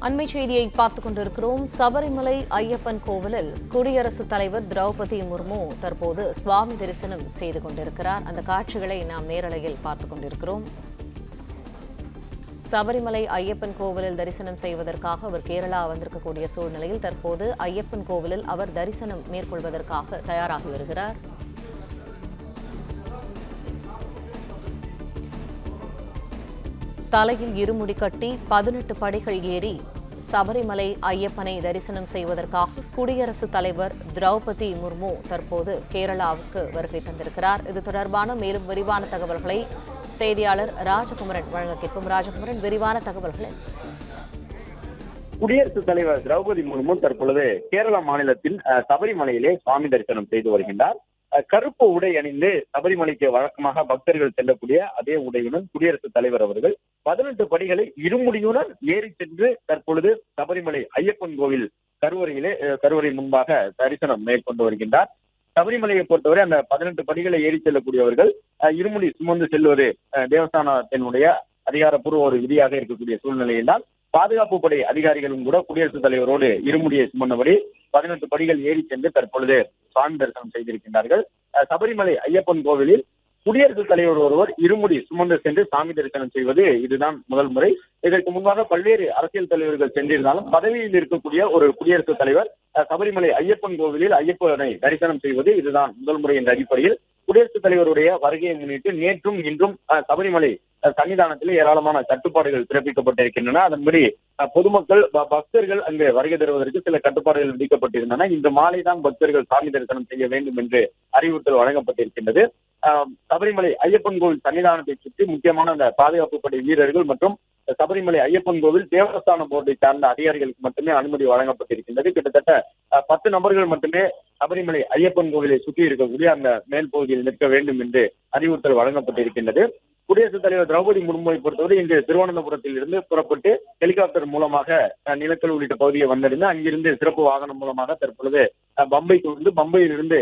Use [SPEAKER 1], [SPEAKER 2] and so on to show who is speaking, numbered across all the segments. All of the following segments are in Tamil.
[SPEAKER 1] அண்மை செய்தியை பார்த்துக் கொண்டிருக்கிறோம். சபரிமலை ஐயப்பன் கோவிலில் குடியரசுத் தலைவர் திரௌபதி முர்மு தற்போது சுவாமி தரிசனம் செய்து கொண்டிருக்கிறார். அந்த காட்சிகளை நாம் நேரலையில் பார்த்துக் கொண்டிருக்கிறோம். சபரிமலை ஐயப்பன் கோவிலில் தரிசனம் செய்வதற்காக அவர் கேரளா வந்திருக்கக்கூடிய சூழ்நிலையில் தற்போது ஐயப்பன் கோவிலில் அவர் தரிசனம் மேற்கொள்வதற்காக தயாராகி வருகிறார். தலையில் இருமுடி கட்டி 18 படிகள் ஏறி சபரிமலை ஐயப்பனை தரிசனம் செய்வதற்காக குடியரசுத் தலைவர் திரௌபதி முர்மு தற்போது கேரளாவுக்கு வருகை தந்திருக்கிறார். இது தொடர்பான மேலும் விரிவான தகவல்களை செய்தியாளர் ராஜகுமரன் வழங்க கேட்போம். ராஜகுமரன், விரிவான தகவல்களை.
[SPEAKER 2] குடியரசுத் தலைவர் திரௌபதி முர்மு தற்பொழுது கேரள மாநிலத்தில் சபரிமலையிலே சுவாமி தரிசனம் செய்து வருகின்றார். கருப்பு உடை அணிந்து சபரிமலைக்கு வழக்கமாக பக்தர்கள் செல்லக்கூடிய அதே உடையுடன் குடியரசுத் தலைவர் அவர்கள் 18 படிகளை இருமுடியுடன் ஏறி சென்று தற்பொழுது சபரிமலை ஐயப்பன் கோவில் கருவறை முன்பாக தரிசனம் மேற்கொண்டு வருகின்றார். சபரிமலையை பொறுத்தவரை அந்த 18 படிகளை ஏறி செல்லக்கூடியவர்கள் இருமுடி சுமந்து செல்வது தேவஸ்தானத்தினுடைய அதிகாரப்பூர்வ ஒரு விதியாக இருக்கக்கூடிய சூழ்நிலையினால் பாதுகாப்பு படை அதிகாரிகளும் கூட குடியரசுத் தலைவரோடு இருமுடியை சுமந்தபடி 18 படிகள் ஏறி சென்று தற்பொழுது சுவாமி தரிசனம் செய்திருக்கின்றார்கள். சபரிமலை ஐயப்பன் கோவிலில் குடியரசுத் தலைவர் ஒருவர் இருமுடி சுமந்து சென்று சாமி தரிசனம் செய்வது இதுதான் முதல் முறை. இதற்கு முன்பாக பல்வேறு அரசியல் தலைவர்கள் சென்றிருந்தாலும் பதவியில் இருக்கக்கூடிய ஒரு குடியரசுத் தலைவர் சபரிமலை ஐயப்பன் கோவிலில் ஐயப்பனை தரிசனம் செய்வது இதுதான் முதல் முறை என்ற அடிப்படையில் குடியரசுத் தலைவருடைய வருகையை முன்னிட்டு நேற்றும் இன்றும் சபரிமலை சன்னிதானத்தில் ஏராளமான கட்டுப்பாடுகள் பிறப்பிக்கப்பட்டிருக்கின்றன. அதன்படி பொதுமக்கள் பக்தர்கள் அங்கு வருகை தருவதற்கு சில கட்டுப்பாடுகள் விதிக்கப்பட்டிருந்தன. இன்று மாலை தான் பக்தர்கள் சாமி தரிசனம் செய்ய வேண்டும் என்று அறிவுறுத்தல் வழங்கப்பட்டிருக்கின்றது. சபரிமலை ஐயப்பன் கோவில் சன்னிதானத்தை சுற்றி முக்கியமான அந்த பாதுகாப்பு படை வீரர்கள் மற்றும் சபரிமலை ஐயப்பன் கோவில் தேவஸ்தான போர்டை சார்ந்த அதிகாரிகளுக்கு மட்டுமே அனுமதி வழங்கப்பட்டிருக்கின்றது. கிட்டத்தட்ட 10 நபர்கள் மட்டுமே சபரிமலை ஐயப்பன் கோவிலை சுற்றி இருக்கக்கூடிய அந்த மேல் பகுதியில் நிற்க வேண்டும் என்று அறிவுறுத்தல் வழங்கப்பட்டிருக்கின்றது. குடியரசுத் தலைவர் திரௌபதி முர்முவை பொறுத்தவரை இன்று திருவனந்தபுரத்தில் இருந்து புறப்பட்டு ஹெலிகாப்டர் மூலமாக நிலக்கல் உள்ளிட்ட பகுதியை வந்தடைந்து அங்கிருந்து சிறப்பு வாகனம் மூலமாக தற்பொழுது பம்பைக்கு வந்து பம்பையிலிருந்து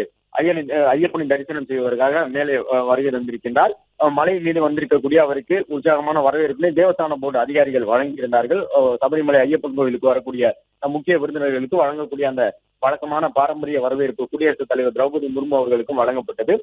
[SPEAKER 2] ஐயப்பனின் தரிசனம் செய்வதற்காக மேலே வருகை தந்திருக்கின்றார். மலை மீது வந்திருக்கக்கூடிய அவருக்கு உற்சாகமான வரவேற்பினை தேவஸ்தான போர்டு அதிகாரிகள் வழங்கியிருந்தார்கள். சபரிமலை ஐயப்பன் கோவிலுக்கு வரக்கூடிய முக்கிய விருந்தினர்களுக்கு வழங்கக்கூடிய அந்த வழக்கமான பாரம்பரிய வரவேற்பு குடியரசுத் தலைவர் திரௌபதி முர்மு அவர்களுக்கும் வழங்கப்பட்டது.